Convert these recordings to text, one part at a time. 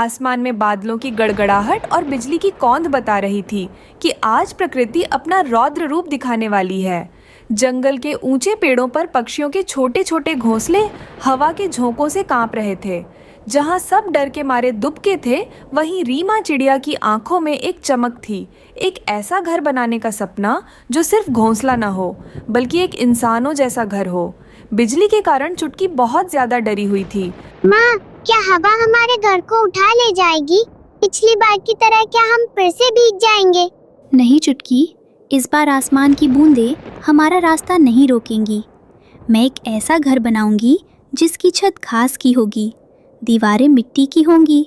आसमान में बादलों की गड़गड़ाहट और बिजली की कौंध बता रही थी कि आज प्रकृति अपना रौद्र रूप दिखाने वाली है। जंगल के ऊंचे पेड़ों पर पक्षियों के छोटे छोटे घोंसले हवा के झोंकों से कांप रहे थे। जहां सब डर के मारे दुबके थे, वहीं रीमा चिड़िया की आंखों में एक चमक थी। एक ऐसा घर बनाने का सपना जो सिर्फ घोंसला न हो, बल्कि एक इंसानों जैसा घर हो। बिजली के कारण चुटकी बहुत ज्यादा डरी हुई थी। माँ, क्या हवा हमारे घर को उठा ले जाएगी? पिछली बार की तरह क्या हम फिर से भीग जाएंगे? नहीं चुटकी, इस बार आसमान की बूंदें हमारा रास्ता नहीं रोकेंगी। मैं एक ऐसा घर बनाऊंगी जिसकी छत घास की होगी, दीवारें मिट्टी की होंगी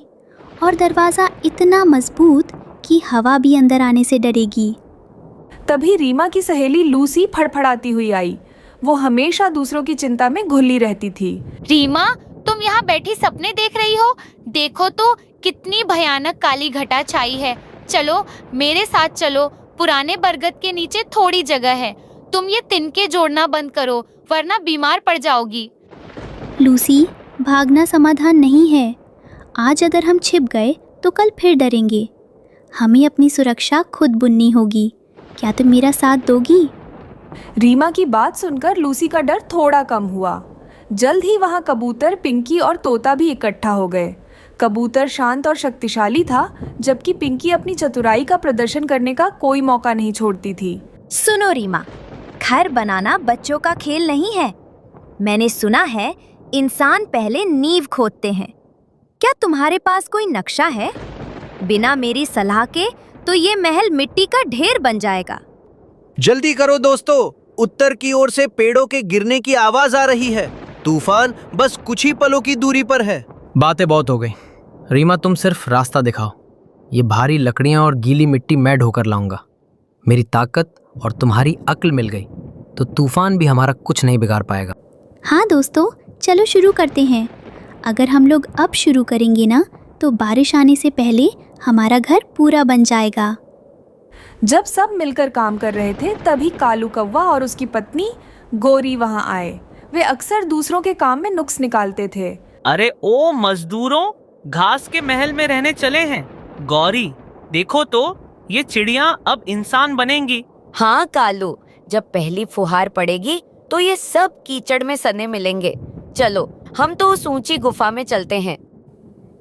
और दरवाज़ा इतना मजबूत कि हवा भी अंदर आने से डरेगी। तभी रीमा की सहेली लूसी फड़फड़ाती हुई आई। वो हमेशा दूसरों की चिंता में घुली रहती थी। रीमा, तुम यहाँ बैठी सपने देख रही हो? देखो तो कितनी भयानक काली घटा छाई है। चलो मेरे साथ चलो, पुराने बरगद के नीचे थोड़ी जगह है। तुम ये तिनके जोड़ना बंद करो, वरना बीमार पड़ जाओगी। लूसी, भागना समाधान नहीं है। आज अगर हम छिप गए तो कल फिर डरेंगे। हमें अपनी सुरक्षा खुद बुननी होगी। क्या तुम मेरा साथ दोगी? रीमा की बात सुनकर लूसी का डर थोड़ा कम हुआ। जल्द ही वहां कबूतर, पिंकी और तोता भी इकट्ठा हो गए। कबूतर शांत और शक्तिशाली था, जबकि पिंकी अपनी चतुराई का प्रदर्शन करने का कोई मौका नहीं छोड़ती थी। सुनो रीमा, घर बनाना बच्चों का खेल नहीं है। मैंने सुना है इंसान पहले नींव खोदते हैं। क्या तुम्हारे पास कोई नक्शा है? बिना मेरी सलाह के तो ये महल मिट्टी का ढेर बन जाएगा। जल्दी करो दोस्तों, उत्तर की ओर से पेड़ों के गिरने की आवाज आ रही है। तूफान बस कुछ ही पलों की दूरी पर है। बातें बहुत हो गई। रीमा, तुम सिर्फ रास्ता दिखाओ। ये भारी लकड़ियां और गीली मिट्टी मैं ढोकर लाऊंगा। मेरी ताकत और तुम्हारी अक्ल मिल गई तो तूफान भी हमारा कुछ नहीं बिगाड़ पाएगा। हाँ दोस्तों, चलो शुरू करते हैं। अगर हम लोग अब शुरू करेंगे ना, तो बारिश आने से पहले हमारा घर पूरा बन जाएगा। जब सब मिलकर काम कर रहे थे, तभी कालू कौवा और उसकी पत्नी गोरी वहां आए। वे अक्सर दूसरों के काम में नुक्स निकालते थे। अरे ओ मजदूरों, घास के महल में रहने चले हैं। गौरी, देखो तो ये चिड़ियां अब इंसान बनेंगी। हाँ कालू, जब पहली फुहार पड़ेगी तो ये सब कीचड़ में सने मिलेंगे। चलो हम तो उस ऊंची गुफा में चलते हैं।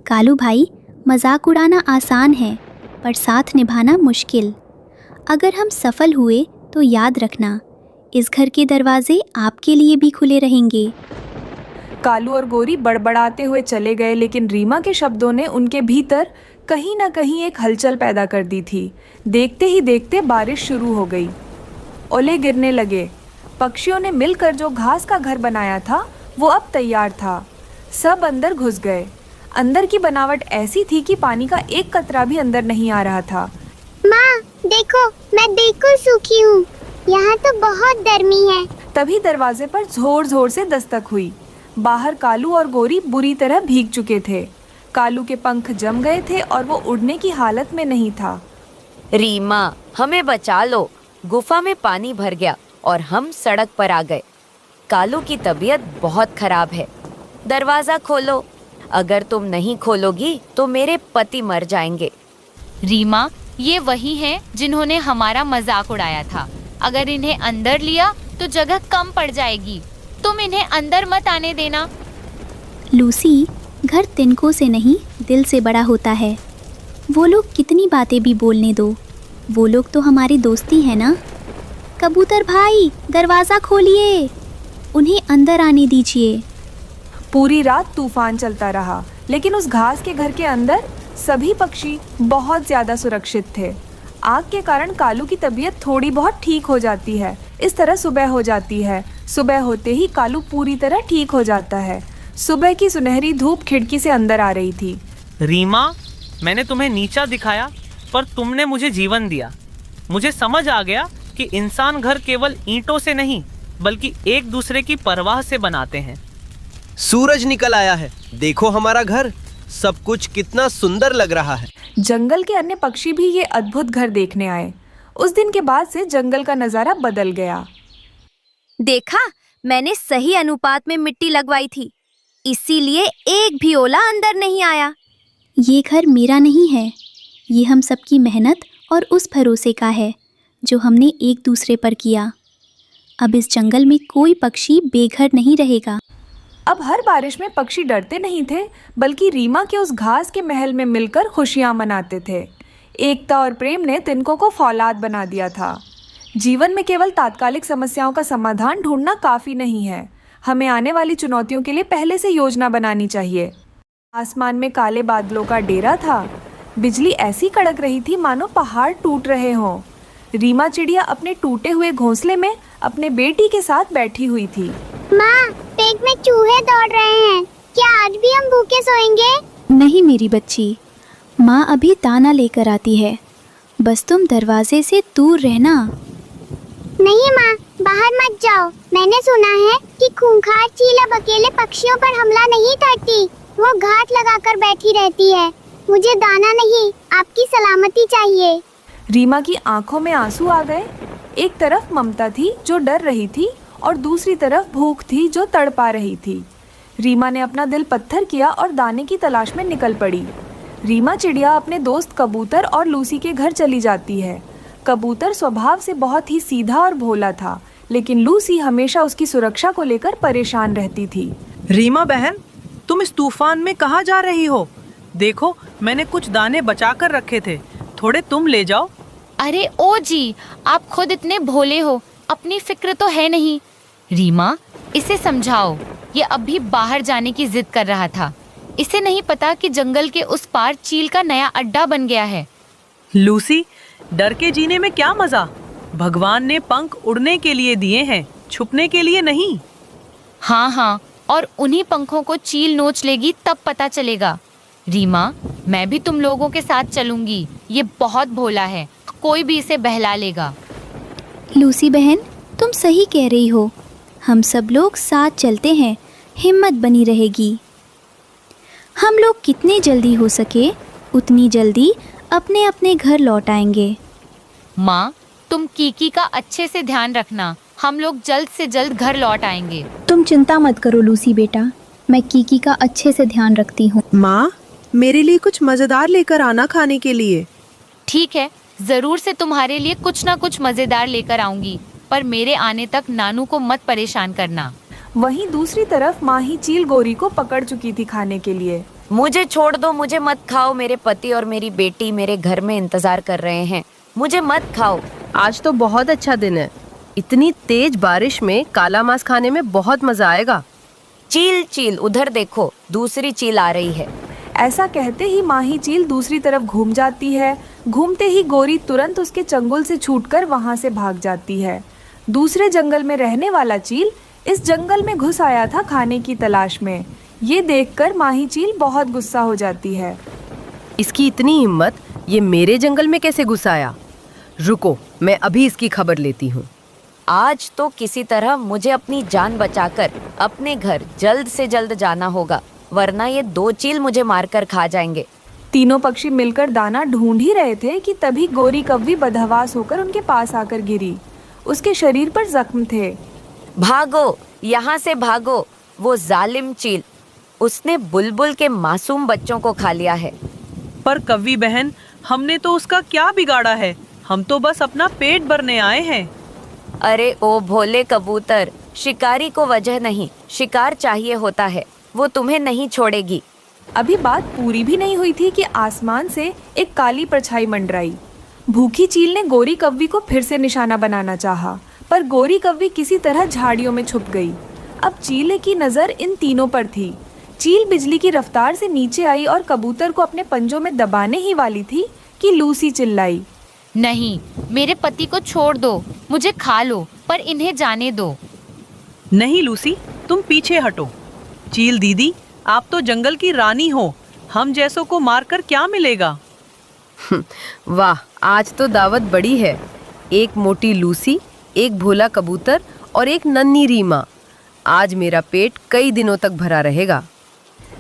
कालू भाई, मजाक उड़ाना आसान है पर साथ निभाना मुश्किल। अगर हम सफल हुए तो याद रखना, इस घर के दरवाजे आपके लिए भी खुले रहेंगे। कालू और गोरी बड़बड़ाते हुए चले गए, लेकिन रीमा के शब्दों ने उनके भीतर कहीं ना कहीं एक हलचल पैदा कर दी थी। देखते ही देखते बारिश शुरू हो गई। ओले गिरने लगे। पक्षियों ने मिलकर जो घास का घर बनाया था वो अब तैयार था। सब अंदर घुस गए। अंदर की बनावट ऐसी थी कि पानी का एक कतरा भी अंदर नहीं आ रहा था। माँ देखो, मैं बिल्कुल सूखी हूँ। यहाँ तो बहुत गर्मी है। तभी दरवाजे पर जोर जोर से दस्तक हुई। बाहर कालू और गोरी बुरी तरह भीग चुके थे। कालू के पंख जम गए थे और वो उड़ने की हालत में नहीं था। रीमा, हमें बचा लो। गुफा में पानी भर गया और हम सड़क पर आ गए। कालू की तबीयत बहुत खराब है। दरवाजा खोलो। अगर तुम नहीं खोलोगी तो मेरे पति मर जाएंगे। रीमा, ये वही हैं जिन्होंने हमारा मजाक उड़ाया था। अगर इन्हें अंदर लिया तो जगह कम पड़ जाएगी। तुम इन्हें अंदर मत आने देना। लूसी, घर तिनकों से नहीं दिल से बड़ा होता है। वो लोग कितनी बातें भी बोलने दो, वो लोग तो हमारी दोस्ती है ना। कबूतर भाई, दरवाज़ा खोलिए, उन्हें अंदर आने दीजिए। पूरी रात तूफान चलता रहा, लेकिन उस घास के घर के अंदर सभी पक्षी बहुत ज्यादा सुरक्षित थे। आग के कारण कालू की तबीयत थोड़ी बहुत ठीक हो जाती है। इस तरह सुबह हो जाती है। सुबह होते ही कालू पूरी तरह ठीक हो जाता है। सुबह की सुनहरी धूप खिड़की से अंदर आ रही थी। रीमा, मैंने तुम्हें नीचा दिखाया पर तुमने मुझे जीवन दिया। मुझे समझ आ गया कि इंसान घर केवल ईंटों से नहीं बल्कि एक दूसरे की परवाह से बनाते हैं। सूरज निकल आया है। देखो हमारा घर, सब कुछ कितना सुंदर लग रहा है। जंगल के अन्य पक्षी भी ये अद्भुत घर देखने आए। उस दिन के बाद से जंगल का नजारा बदल गया। देखा, मैंने सही अनुपात में मिट्टी लगवाई थी, इसीलिए एक भी ओला अंदर नहीं आया। ये घर मेरा नहीं है, ये हम सबकी मेहनत और उस भरोसे का है जो हमने एक दूसरे पर किया। अब इस जंगल में कोई पक्षी बेघर नहीं रहेगा। अब हर बारिश में पक्षी डरते नहीं थे, बल्कि रीमा के उस घास के महल में मिलकर खुशियां मनाते थे। एकता और प्रेम ने तिनकों को फौलाद बना दिया था। जीवन में केवल तात्कालिक समस्याओं का समाधान ढूंढना काफ़ी नहीं है, हमें आने वाली चुनौतियों के लिए पहले से योजना बनानी चाहिए। आसमान में काले बादलों का डेरा था। बिजली ऐसी कड़क रही थी मानो पहाड़ टूट रहे हों। रीमा चिड़िया अपने टूटे हुए घोंसले में अपने बेटी के साथ बैठी हुई थी। माँ, पेट में चूहे दौड़ रहे हैं, क्या आज भी हम भूखे सोएंगे? नहीं मेरी बच्ची, माँ अभी दाना लेकर आती है, बस तुम दरवाजे से दूर रहना। नहीं माँ, बाहर मत जाओ। मैंने सुना है कि खूंखार चील अब अकेले पक्षियों पर हमला नहीं करती, वो घात लगाकर बैठी रहती है। मुझे दाना नहीं, आपकी सलामती चाहिए। रीमा की आंखों में आंसू आ गए। एक तरफ ममता थी जो डर रही थी और दूसरी तरफ भूख थी जो तड़पा रही थी। रीमा ने अपना दिल पत्थर किया और दाने की तलाश में निकल पड़ी। रीमा चिड़िया अपने दोस्त कबूतर और लूसी के घर चली जाती है। कबूतर स्वभाव से बहुत ही सीधा और भोला था, लेकिन लूसी हमेशा उसकी सुरक्षा को लेकर परेशान रहती थी। रीमा बहन, तुम इस तूफान में कहाँ जा रही हो? देखो, मैंने कुछ दाने बचा कर रखे थे, थोड़े तुम ले जाओ। अरे ओ जी, आप खुद इतने भोले हो, अपनी फिक्र तो है नहीं। रीमा, इसे समझाओ, ये अभी बाहर जाने की जिद कर रहा था। इसे नहीं पता कि जंगल के उस पार चील का नया अड्डा बन गया है। लूसी, डर के जीने में क्या मजा? भगवान ने पंख उड़ने के लिए दिए हैं, छुपने के लिए नहीं। हाँ हाँ, और उन्हीं पंखों को चील नोच लेगी तब पता चलेगा। रीमा, मैं भी तुम लोगों के साथ चलूंगी। ये बहुत भोला है, कोई भी इसे बहला लेगा। लूसी बहन, तुम सही कह रही हो, हम सब लोग साथ चलते हैं, हिम्मत बनी रहेगी। हम लोग कितनी जल्दी हो सके उतनी जल्दी अपने अपने घर लौट आएंगे। माँ, तुम कीकी का अच्छे से ध्यान रखना, हम लोग जल्द से जल्द घर लौट आएंगे। तुम चिंता मत करो लूसी बेटा, मैं कीकी का अच्छे से ध्यान रखती हूँ। माँ, मेरे लिए कुछ मजेदार लेकर आना खाने के लिए। ठीक है, जरूर से तुम्हारे लिए कुछ ना कुछ मजेदार लेकर आऊंगी, पर मेरे आने तक नानू को मत परेशान करना। वहीं दूसरी तरफ माही चील गोरी को पकड़ चुकी थी खाने के लिए। मुझे छोड़ दो, मुझे मत खाओ। मेरे पति और मेरी बेटी मेरे घर में इंतजार कर रहे हैं, मुझे मत खाओ। आज तो बहुत अच्छा दिन है, इतनी तेज बारिश में काला मांस खाने में बहुत मजा आएगा। चील चील, उधर देखो, दूसरी चील आ रही है। ऐसा कहते ही माही चील दूसरी तरफ घूम जाती है। घूमते ही गोरी तुरंत उसके चंगुल से छूटकर वहां से भाग जाती है। दूसरे जंगल में रहने वाला चील इस जंगल में घुस आया था खाने की तलाश में। ये देखकर माही चील बहुत गुस्सा हो जाती है। इसकी इतनी हिम्मत, ये मेरे जंगल में कैसे घुस आया? रुको, मैं अभी इसकी खबर लेती हूँ। आज तो किसी तरह मुझे अपनी जान बचाकर अपने घर जल्द से जल्द जाना होगा, वरना ये दो चील मुझे मारकर खा जाएंगे। तीनों पक्षी मिलकर दाना ढूंढ ही रहे थे कि तभी गोरी कव्वी बदहवास होकर उनके पास आकर गिरी। उसके शरीर पर जख्म थे। भागो, यहाँ से भागो, वो जालिम चील, उसने बुलबुल के मासूम बच्चों को खा लिया है। पर कव्वी बहन, हमने तो उसका क्या बिगाड़ा है? हम तो बस अपना पेट भरने आए हैं। अरे ओ भोले कबूतर, शिकारी को वजह नहीं, शिकार चाहिए होता है, वो तुम्हें नहीं छोड़ेगी। अभी बात पूरी भी नहीं हुई थी कि आसमान से एक काली परछाई मंडराई। भूखी चील ने गोरी कव्वी को फिर से निशाना बनाना चाहा, पर गोरी कव्वी किसी तरह झाड़ियों में छुप गई। अब चील की नज़र इन तीनों पर थी। चील बिजली की रफ्तार से नीचे आई और कबूतर को अपने पंजों में दबाने ही वाली थी कि लूसी चिल्लाई, नहीं, मेरे पति को छोड़ दो, मुझे खा लो, पर इन्हें जाने दो। नहीं लूसी, तुम पीछे हटो। चील दीदी, आप तो जंगल की रानी हो, हम जैसों को मारकर क्या मिलेगा? वाह, आज तो दावत बड़ी है। एक मोटी लूसी, एक भोला कबूतर और एक नन्ही रीमा। आज मेरा पेट कई दिनों तक भरा रहेगा।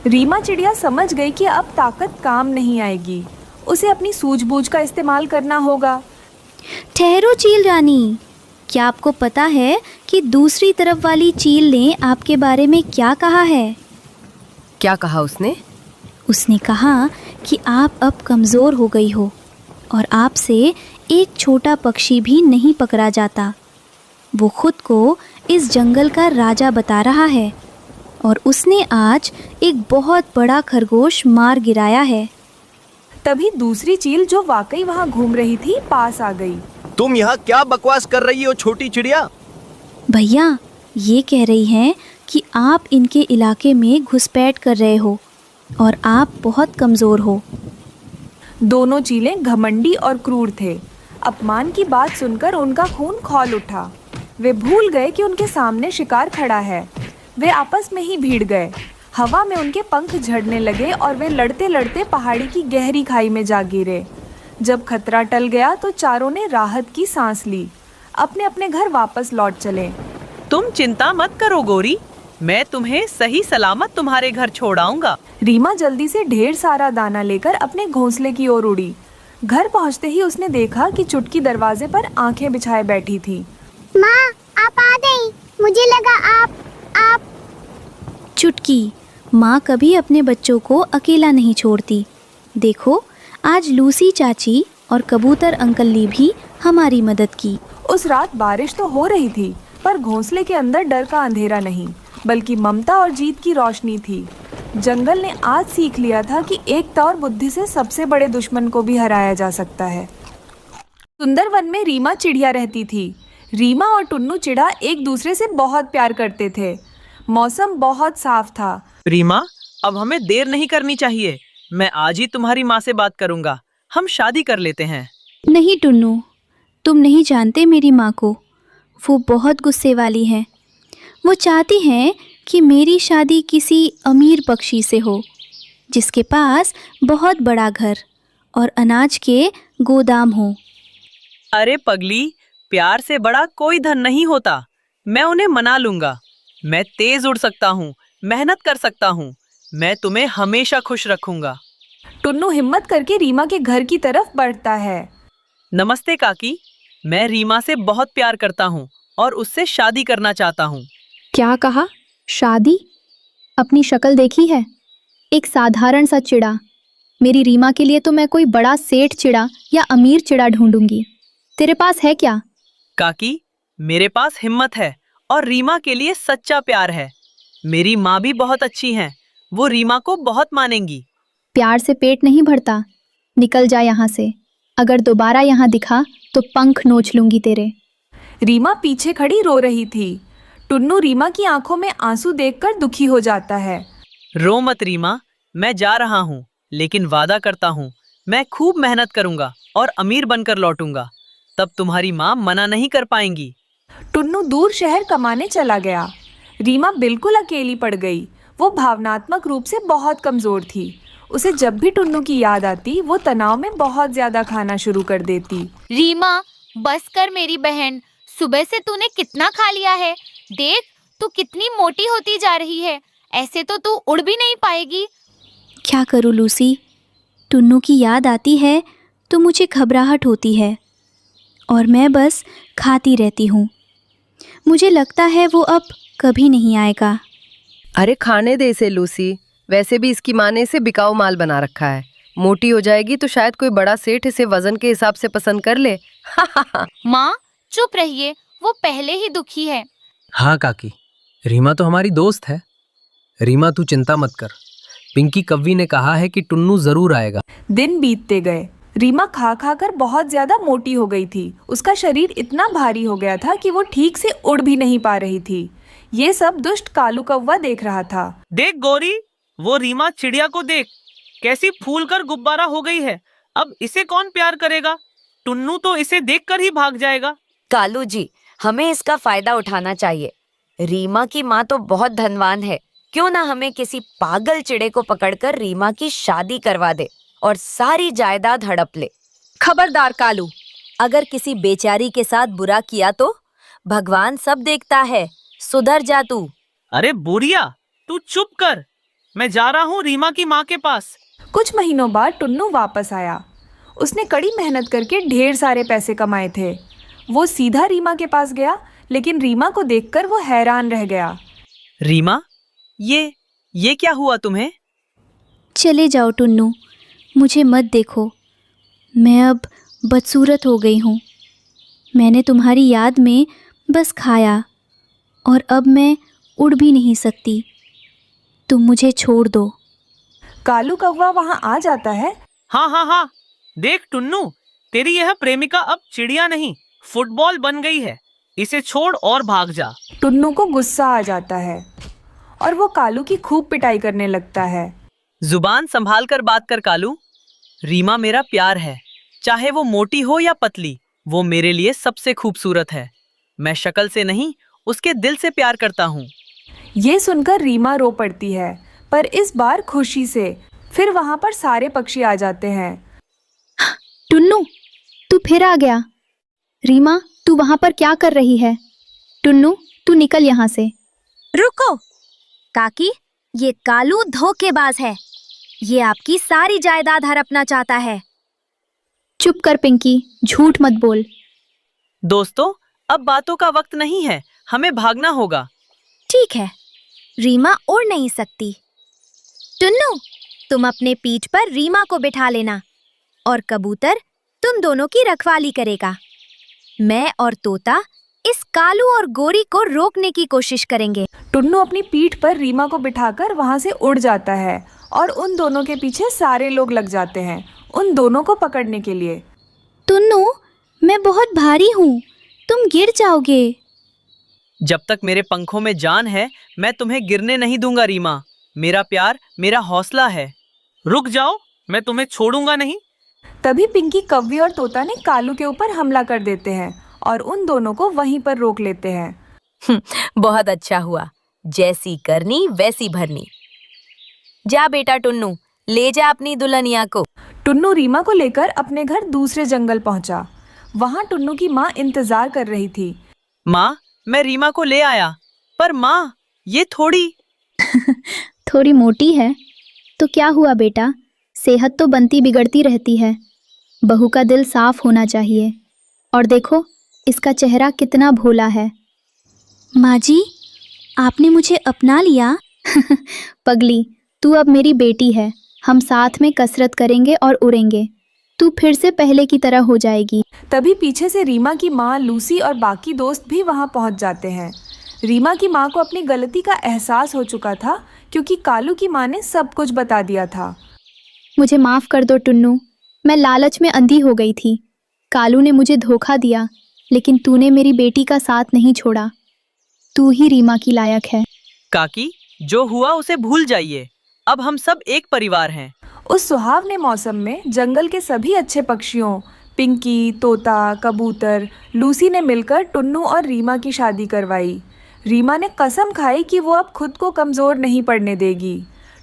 रीमा चिड़िया समझ गई कि अब ताकत काम नहीं आएगी, उसे अपनी सूझबूझ का इस्तेमाल करना होगा। ठहरो चील रानी, क्या आपको पता है कि दूसरी तरफ वाली चील ने आपके बारे में क्या कहा है? क्या कहा उसने? उसने कहा कि आप अब कमज़ोर हो गई हो और आपसे एक छोटा पक्षी भी नहीं पकड़ा जाता। वो खुद को इस जंगल का राजा बता रहा है और उसने आज एक बहुत बड़ा खरगोश मार गिराया है। तभी दूसरी चील जो वाकई वहाँ घूम रही थी पास आ गई। तुम यहाँ क्या बकवास कर रही हो छोटी चिड़िया? भैया, ये कह रही हैं कि आप इनके इलाके में घुसपैठ कर रहे हो और आप बहुत कमज़ोर हो। दोनों चीलें घमंडी और क्रूर थे। अपमान की बात सुनकर उनका खून खौल उठा। वे भूल गए कि उनके सामने शिकार खड़ा है। वे आपस में ही भीड़ गए। हवा में उनके पंख झड़ने लगे और वे लड़ते लड़ते पहाड़ी की गहरी खाई में जा गिरे। जब खतरा टल गया तो चारों ने राहत की सांस ली। अपने अपने घर वापस लौट चले। तुम चिंता मत करो गौरी, मैं तुम्हें सही सलामत तुम्हारे घर छोड़ आऊंगा। रीमा जल्दी से ढेर सारा दाना लेकर अपने घोंसले की ओर उड़ी। घर पहुंचते ही उसने देखा कि चुटकी दरवाजे पर आंखें बिछाए बैठी थी। माँ, आप आ गई। मुझे लगा आप चुटकी, माँ कभी अपने बच्चों को अकेला नहीं छोड़ती। देखो, आज लूसी चाची और कबूतर अंकल ने भी हमारी मदद की। उस रात बारिश तो हो रही थी, पर घोंसले के अंदर डर का अंधेरा नहीं, बल्कि ममता और जीत की रोशनी थी। जंगल ने आज सीख लिया था कि एकता और बुद्धि से सबसे बड़े दुश्मन को भी हराया जा सकता है। सुंदरवन में रीमा चिड़िया रहती थी। रीमा और टुन्नू चिड़ा एक दूसरे से बहुत प्यार करते थे। मौसम बहुत साफ था। रीमा, अब हमें देर नहीं करनी चाहिए। मैं आज ही तुम्हारी माँ से बात करूंगा। हम शादी कर लेते हैं। नहीं टुन्नू, तुम नहीं जानते मेरी माँ को। वो बहुत गुस्से वाली हैं। वो चाहती हैं कि मेरी शादी किसी अमीर पक्षी से हो, जिसके पास बहुत बड़ा घर और अनाज के गोदाम हो। अरे पगली, प्यार से बड़ा कोई धन नहीं होता। मैं उन्हें मना लूंगा। मैं तेज उड़ सकता हूँ, मेहनत कर सकता हूँ। मैं तुम्हें हमेशा खुश रखूंगा। टुन्नू हिम्मत करके रीमा के घर की तरफ बढ़ता है। नमस्ते काकी, मैं रीमा से बहुत प्यार करता हूँ और उससे शादी करना चाहता हूँ। क्या कहा? शादी? अपनी शक्ल देखी है? एक साधारण सा चिड़ा। मेरी रीमा के लिए तो मैं कोई बड़ा सेठ चिड़ा या अमीर चिड़ा ढूंढूंगी। तेरे पास है क्या? काकी, मेरे पास हिम्मत है और रीमा के लिए सच्चा प्यार है। मेरी माँ भी बहुत अच्छी हैं। वो रीमा को बहुत मानेंगी। प्यार से पेट नहीं भरता। निकल जा यहाँ से। अगर दोबारा यहाँ दिखा तो पंख नोच लूंगी तेरे। रीमा पीछे खड़ी रो रही थी। टुन्नू रीमा की आंखों में आंसू देखकर दुखी हो जाता है। रो मत रीमा, मैं जा रहा हूँ, लेकिन वादा करता हूँ मैं खूब मेहनत करूंगा और अमीर बनकर लौटूंगा। तब तुम्हारी माँ मना नहीं कर पाएंगी। टुन्नू दूर शहर कमाने चला गया। रीमा बिल्कुल अकेली पड़ गई। वो भावनात्मक रूप से बहुत कमजोर थी। उसे जब भी टुन्नू की याद आती, वो तनाव में बहुत ज्यादा खाना शुरू कर देती। रीमा, बस कर मेरी बहन। सुबह से तूने कितना खा लिया है। देख, तू कितनी मोटी होती जा रही है। ऐसे तो तू उड़ भी नहीं पाएगी। क्या करूँ लूसी, टुन्नू की याद आती है तो मुझे घबराहट होती है और मैं बस खाती रहती हूँ। मुझे लगता है वो अब कभी नहीं आएगा। अरे खाने दे इसे लूसी। वैसे भी इसकी माँ ने इसे बिकाऊ माल बना रखा है। मोटी हो जाएगी तो शायद कोई बड़ा सेठ इसे वजन के हिसाब से पसंद कर ले। माँ, चुप रहिए। वो पहले ही दुखी है। हाँ काकी, रीमा तो हमारी दोस्त है। रीमा तू चिंता मत कर। पिंकी कव्वी ने कहा है कि टुन्नू जरूर आएगा। दिन बीतते गए। रीमा खा खा कर बहुत ज्यादा मोटी हो गई थी। उसका शरीर इतना भारी हो गया था कि वो ठीक से उड़ भी नहीं पा रही थी। ये सब दुष्ट कालू कौवा देख रहा था। देख गौरी, वो रीमा चिड़िया को देख, कैसी फूल कर गुब्बारा हो गई है। अब इसे कौन प्यार करेगा? टुन्नू तो इसे देखकर ही भाग जाएगा। कालू जी, हमें इसका फायदा उठाना चाहिए। रीमा की माँ तो बहुत धनवान है। क्यों ना हमें किसी पागल चिड़े को पकड़कर रीमा की शादी करवा दे और सारी जायदाद हड़प ले। खबरदार कालू, अगर किसी बेचारी के साथ बुरा किया तो भगवान सब देखता है। सुधर जा तू। अरे बुढ़िया, तू चुप कर। मैं जा रहा हूँ रीमा की माँ के पास। कुछ महीनों बाद टुन्नू वापस आया। उसने कड़ी मेहनत करके ढेर सारे पैसे कमाए थे। वो सीधा रीमा के पास गया, लेकिन रीमा को देखकर वो हैरान रह गया। रीमा, ये क्या हुआ तुम्हें? चले जाओ टुन्नू, मुझे मत देखो, मैं अब बदसूरत हो गई हूँ। मैंने तुम्हारी याद में बस खाया और अब मैं उड़ भी नहीं सकती। तुम मुझे छोड़ दो। कालू कौवा वहाँ आ जाता है। हाँ हाँ हाँ, देख टुन्नू, तेरी यह प्रेमिका अब चिड़िया नहीं फुटबॉल बन गई है। इसे छोड़ और भाग जा। टुन्नू को गुस्सा आ जाता है और वो कालू की खूब पिटाई करने लगता है। जुबान संभाल कर बात कर कालू। रीमा मेरा प्यार है, चाहे वो मोटी हो या पतली, वो मेरे लिए सबसे खूबसूरत है। मैं शक्ल से नहीं, उसके दिल से प्यार करता हूँ। ये सुनकर रीमा रो पड़ती है, पर इस बार खुशी से। फिर वहाँ पर सारे पक्षी आ जाते हैं। टुन्नू, तू फिर आ गया। रीमा, तू वहाँ पर क्या कर रही है? टुन्नू, तू निकल यहाँ से। रुको काकी, ये कालू धोखेबाज है। ये आपकी सारी जायदाद हड़पना चाहता है। चुप कर पिंकी, झूठ मत बोल। दोस्तों, अब बातों का वक्त नहीं है, हमें भागना होगा। ठीक है, रीमा उड़ नहीं सकती। टुन्नू, तुम अपने पीठ पर रीमा को बिठा लेना और कबूतर तुम दोनों की रखवाली करेगा। मैं और तोता इस कालू और गोरी को रोकने की कोशिश करेंगे। टुन्नू अपनी पीठ पर रीमा को बिठाकर वहाँ से उड़ जाता है और उन दोनों के पीछे सारे लोग लग जाते हैं उन दोनों को पकड़ने के लिए। टुन्नू, मैं बहुत भारी हूँ, तुम गिर जाओगे। जब तक मेरे पंखों में जान है, मैं तुम्हें गिरने नहीं दूंगा रीमा। मेरा प्यार मेरा हौसला है। रुक जाओ, मैं तुम्हें छोड़ूंगा नहीं। तभी पिंकी, कव्वे और तोता ने कालू के ऊपर हमला कर देते हैं और उन दोनों को वहीं पर रोक लेते हैं। बहुत अच्छा हुआ, जैसी करनी वैसी भरनी। जा बेटा टुन्नू, ले जा अपनी दुल्हनिया को। टुन्नू रीमा को लेकर अपने घर दूसरे जंगल पहुंचा। वहां टुन्नू की माँ इंतजार कर रही थी। माँ, मैं रीमा को ले आया, पर माँ ये थोड़ी मोटी है तो क्या हुआ बेटा, सेहत तो बनती बिगड़ती रहती है। बहू का दिल साफ होना चाहिए। और देखो, इसका चेहरा कितना भोला है। माँ जी, आपने मुझे अपना लिया। पगली, तू अब मेरी बेटी है। हम साथ में कसरत करेंगे और उड़ेंगे। तू फिर से पहले की तरह हो जाएगी। तभी पीछे से रीमा की माँ लूसी और बाकी दोस्त भी वहां पहुंच जाते हैं। रीमा की माँ को अपनी गलती का एहसास हो चुका था, क्योंकि कालू की माँ ने सब कुछ बता दिया था। मुझे माफ़ कर दो टुन्नू, मैं लालच में अंधी हो गई थी। कालू ने मुझे धोखा दिया, लेकिन तूने मेरी बेटी का साथ नहीं छोड़ा। तू ही रीमा की लायक है। काकी, जो हुआ उसे भूल जाइए। अब हम सब एक परिवार हैं। उस सुहावने मौसम में जंगल के सभी अच्छे पक्षियों, पिंकी, तोता, कबूतर, लूसी ने मिलकर टुन्नू और रीमा की शादी करवाई। रीमा ने कसम खाई कि वो अब खुद को कमज़ोर नहीं पड़ने देगी।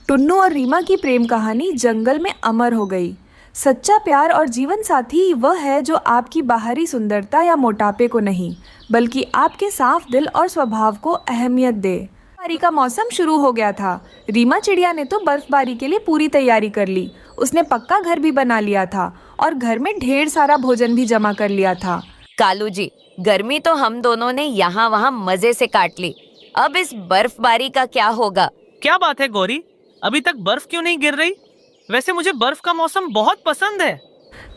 टुन्नू और रीमा की प्रेम कहानी जंगल में अमर हो गई। सच्चा प्यार और जीवन साथी वह है जो आपकी बाहरी सुंदरता या मोटापे को नहीं, बल्कि आपके साफ दिल और स्वभाव को अहमियत दे। बर्फबारी का मौसम शुरू हो गया था। रीमा चिड़िया ने तो बर्फबारी के लिए पूरी तैयारी कर ली। उसने पक्का घर भी बना लिया था और घर में ढेर सारा भोजन भी जमा कर लिया था। कालू जी, गर्मी तो हम दोनों ने यहाँ वहाँ मजे से काट ली। अब इस बर्फबारी का क्या होगा? क्या बात है गौरी, अभी तक बर्फ क्यों नहीं गिर रही? वैसे मुझे बर्फ का मौसम बहुत पसंद है।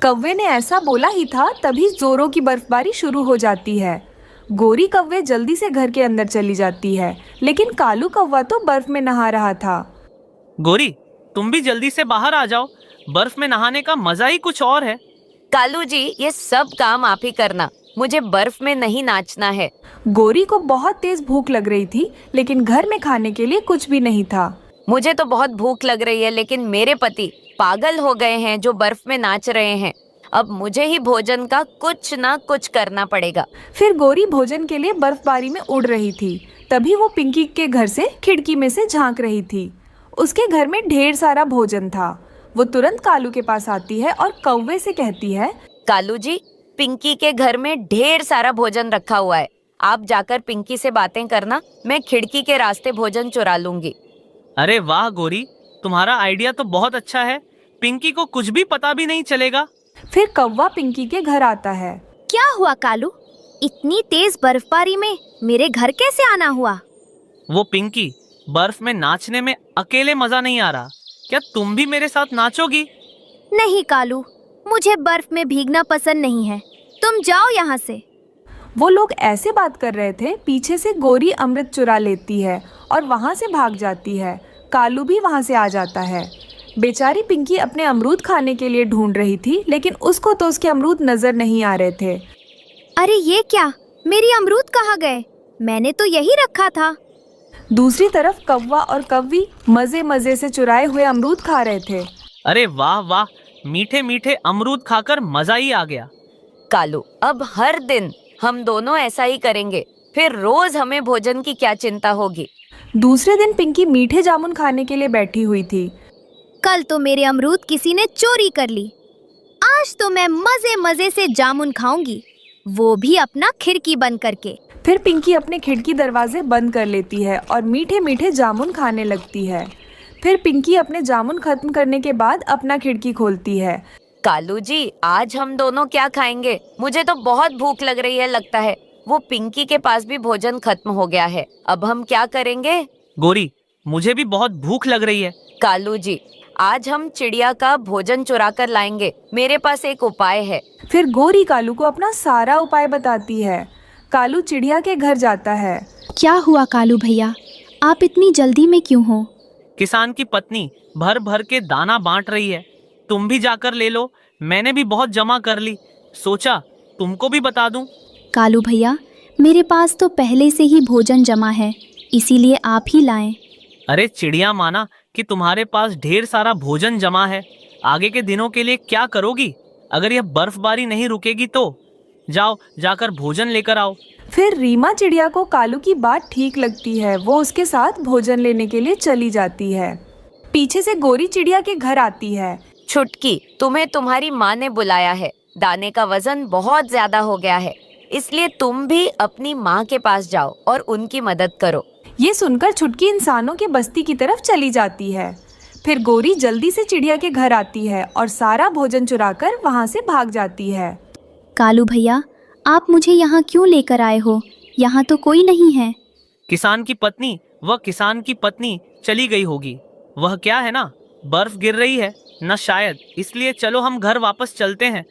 कौवे ने ऐसा बोला ही था, तभी जोरों की बर्फबारी शुरू हो जाती है। गोरी कौवे जल्दी से घर के अंदर चली जाती है, लेकिन कालू कौवा तो बर्फ में नहा रहा था। गोरी, तुम भी जल्दी से बाहर आ जाओ, बर्फ में नहाने का मजा ही कुछ और है। कालू जी, ये सब काम आप ही करना, मुझे बर्फ में नहीं नाचना है। गोरी को बहुत तेज भूख लग रही थी, लेकिन घर में खाने के लिए कुछ भी नहीं था। मुझे तो बहुत भूख लग रही है, लेकिन मेरे पति पागल हो गए हैं जो बर्फ में नाच रहे हैं। अब मुझे ही भोजन का कुछ ना कुछ करना पड़ेगा। फिर गोरी भोजन के लिए बर्फबारी में उड़ रही थी। तभी वो पिंकी के घर से खिड़की में से झांक रही थी। उसके घर में ढेर सारा भोजन था। वो तुरंत कालू के पास आती है और कौवे से कहती है, कालू जी, पिंकी के घर में ढेर सारा भोजन रखा हुआ है। आप जाकर पिंकी से बातें करना, मैं खिड़की के रास्ते भोजन चुरा लूंगी। अरे वाह गोरी, तुम्हारा आइडिया तो बहुत अच्छा है। पिंकी को कुछ भी पता भी नहीं चलेगा। फिर कौवा पिंकी के घर आता है। क्या हुआ कालू, इतनी तेज बर्फबारी में मेरे घर कैसे आना हुआ? वो पिंकी, बर्फ में नाचने में अकेले मजा नहीं आ रहा, क्या तुम भी मेरे साथ नाचोगी? नहीं कालू, मुझे बर्फ में भीगना पसंद नहीं है। तुम जाओ यहाँ से। वो लोग ऐसे बात कर रहे थे, पीछे से गोरी अमृत चुरा लेती है और वहाँ से भाग जाती है। कालू भी वहाँ से आ जाता है। बेचारी पिंकी अपने अमरूद खाने के लिए ढूंढ रही थी, लेकिन उसको तो उसके अमरूद नजर नहीं आ रहे थे। अरे ये क्या, मेरी अमरूद कहाँ गए? मैंने तो यही रखा था। दूसरी तरफ कौवा और कौवी मजे मजे से चुराए हुए अमरूद खा रहे थे। अरे वाह वाह, मीठे मीठे अमरूद खाकर मजा ही आ गया। कालू, अब हर दिन हम दोनों ऐसा ही करेंगे, फिर रोज हमें भोजन की क्या चिंता होगी। दूसरे दिन पिंकी मीठे जामुन खाने के लिए बैठी हुई थी। कल तो मेरे अमरूद किसी ने चोरी कर ली, आज तो मैं मजे मजे से जामुन खाऊंगी, वो भी अपना खिड़की बंद करके। फिर पिंकी अपने खिड़की दरवाजे बंद कर लेती है और मीठे मीठे जामुन खाने लगती है। फिर पिंकी अपने जामुन खत्म करने के बाद अपना खिड़की खोलती है। कालू जी, आज हम दोनों क्या खाएंगे? मुझे तो बहुत भूख लग रही है। लगता है वो पिंकी के पास भी भोजन खत्म हो गया है। अब हम क्या करेंगे? गोरी, मुझे भी बहुत भूख लग रही है। कालू जी, आज हम चिड़िया का भोजन चुरा कर लाएंगे। मेरे पास एक उपाय है। फिर गोरी कालू को अपना सारा उपाय बताती है। कालू चिड़िया के घर जाता है। क्या हुआ कालू भैया, आप इतनी जल्दी में क्यों हो? किसान की पत्नी भर भर के दाना बांट रही है, तुम भी जाकर ले लो। मैंने भी बहुत जमा कर ली, सोचा तुमको भी बता दूं। कालू भैया, मेरे पास तो पहले से ही भोजन जमा है, इसीलिए आप ही लाएं। अरे चिड़िया माना कि तुम्हारे पास ढेर सारा भोजन जमा है, आगे के दिनों के लिए क्या करोगी? अगर यह बर्फबारी नहीं रुकेगी तो जाओ, जाकर भोजन लेकर आओ। फिर रीमा चिड़िया को कालू की बात ठीक लगती है। वो उसके साथ भोजन लेने के लिए चली जाती है। पीछे से गोरी चिड़िया के घर आती है। छुटकी, तुम्हें तुम्हारी माँ ने बुलाया है। दाने का वजन बहुत ज्यादा हो गया है, इसलिए तुम भी अपनी माँ के पास जाओ और उनकी मदद करो। ये सुनकर छुटकी इंसानों के बस्ती की तरफ चली जाती है। फिर गोरी जल्दी से चिड़िया के घर आती है और सारा भोजन चुराकर वहाँ से भाग जाती है। कालू भैया, आप मुझे यहाँ क्यों लेकर आए हो? यहाँ तो कोई नहीं है। किसान की पत्नी, वह किसान की पत्नी चली गई होगी। वह क्या है ना, बर्फ गिर रही है न शायद, इसलिए चलो हम घर वापस चलते हैं।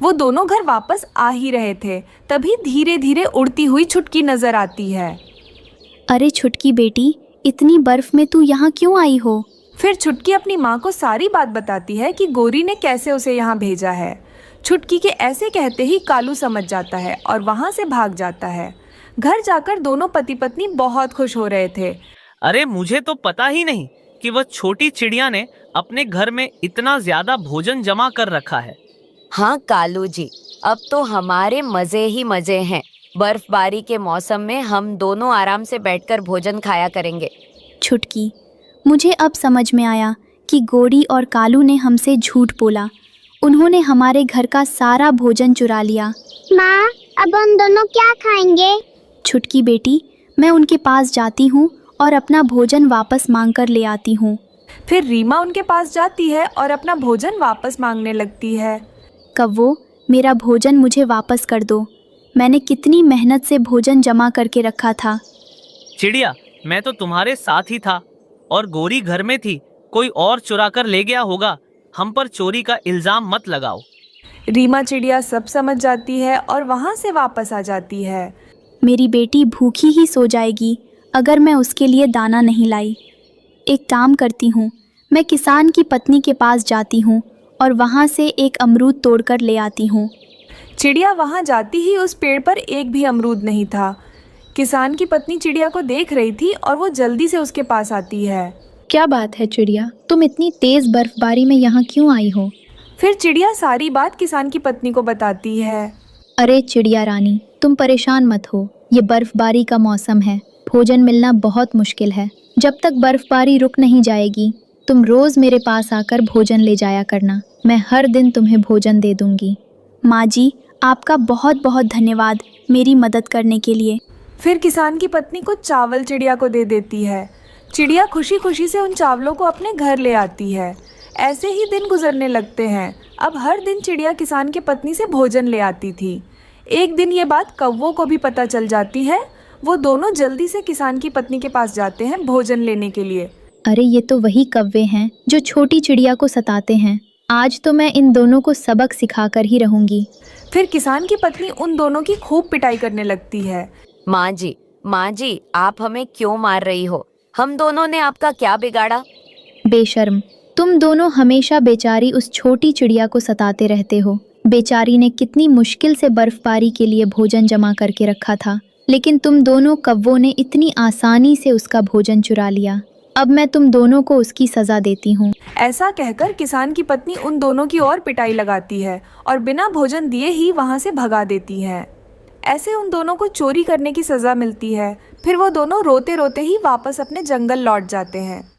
वो दोनों घर वापस आ ही रहे थे, तभी धीरे धीरे उड़ती हुई छुटकी नजर आती है। अरे छुटकी बेटी, इतनी बर्फ में तू यहाँ क्यों आई हो? फिर छुटकी अपनी माँ को सारी बात बताती है कि गोरी ने कैसे उसे यहाँ भेजा है। छुटकी के ऐसे कहते ही कालू समझ जाता है और वहाँ से भाग जाता है। घर जाकर दोनों पति पत्नी बहुत खुश हो रहे थे। अरे मुझे तो पता ही नहीं कि वह छोटी चिड़िया ने अपने घर में इतना ज्यादा भोजन जमा कर रखा है। हाँ कालू जी, अब तो हमारे मजे ही मजे हैं। बर्फबारी के मौसम में हम दोनों आराम से बैठकर भोजन खाया करेंगे। छुटकी, मुझे अब समझ में आया कि गोरी और कालू ने हमसे झूठ बोला। उन्होंने हमारे घर का सारा भोजन चुरा लिया। माँ, अब हम दोनों क्या खाएंगे? छुटकी बेटी, मैं उनके पास जाती हूँ और अपना भोजन वापस मांग कर ले आती हूँ। फिर रीमा उनके पास जाती है और अपना भोजन वापस मांगने लगती है। कव्वो, मेरा भोजन मुझे वापस कर दो। मैंने कितनी मेहनत से भोजन जमा करके रखा था। चिड़िया, मैं तो तुम्हारे साथ ही था और गोरी घर में थी, कोई और चुरा कर ले गया होगा। हम पर चोरी का इल्जाम मत लगाओ। रीमा चिड़िया सब समझ जाती है और वहाँ से वापस आ जाती है। मेरी बेटी भूखी ही सो जाएगी अगर मैं उसके लिए दाना नहीं लाई। एक काम करती हूँ, मैं किसान की पत्नी के पास जाती हूँ और वहाँ से एक अमरूद तोड़कर ले आती हूँ। चिड़िया वहाँ जाती ही उस पेड़ पर एक भी अमरूद नहीं था। किसान की पत्नी चिड़िया को देख रही थी और वो जल्दी से उसके पास आती है। क्या बात है चिड़िया, तुम इतनी तेज बर्फबारी में यहाँ क्यों आई हो? फिर चिड़िया सारी बात किसान की पत्नी को बताती है। अरे चिड़िया रानी, तुम परेशान मत हो, ये बर्फबारी का मौसम है, भोजन मिलना बहुत मुश्किल है। जब तक बर्फबारी रुक नहीं जाएगी, तुम रोज मेरे पास आकर भोजन ले जाया करना। मैं हर दिन तुम्हें भोजन दे दूंगी। माँ जी, आपका बहुत बहुत धन्यवाद मेरी मदद करने के लिए। फिर किसान की पत्नी कुछ चावल चिड़िया को दे देती है। चिड़िया खुशी खुशी से उन चावलों को अपने घर ले आती है। ऐसे ही दिन गुजरने लगते हैं। अब हर दिन चिड़िया किसान की पत्नी से भोजन ले आती थी। एक दिन ये बात कौवों को भी पता चल जाती है। वो दोनों जल्दी से किसान की पत्नी के पास जाते हैं भोजन लेने के लिए। अरे ये तो वही कौवे हैं जो छोटी चिड़िया को सताते हैं। आज तो मैं इन दोनों को सबक सिखाकर ही रहूंगी। फिर किसान की पत्नी उन दोनों की खूब पिटाई करने लगती है। माँ जी, आप हमें क्यों मार रही हो? हम दोनों ने आपका क्या बिगाड़ा? बेशर्म, तुम दोनों हमेशा बेचारी उस छोटी चिड़िया को सताते रहते हो। बेचारी ने कितनी मुश्किल से बर्फबारी के लिए भोजन जमा करके रखा था, लेकिन तुम दोनों कौवों ने इतनी आसानी से उसका भोजन चुरा लिया। अब मैं तुम दोनों को उसकी सजा देती हूँ। ऐसा कहकर किसान की पत्नी उन दोनों की और पिटाई लगाती है और बिना भोजन दिए ही वहाँ से भगा देती है। ऐसे उन दोनों को चोरी करने की सजा मिलती है। फिर वो दोनों रोते रोते ही वापस अपने जंगल लौट जाते हैं।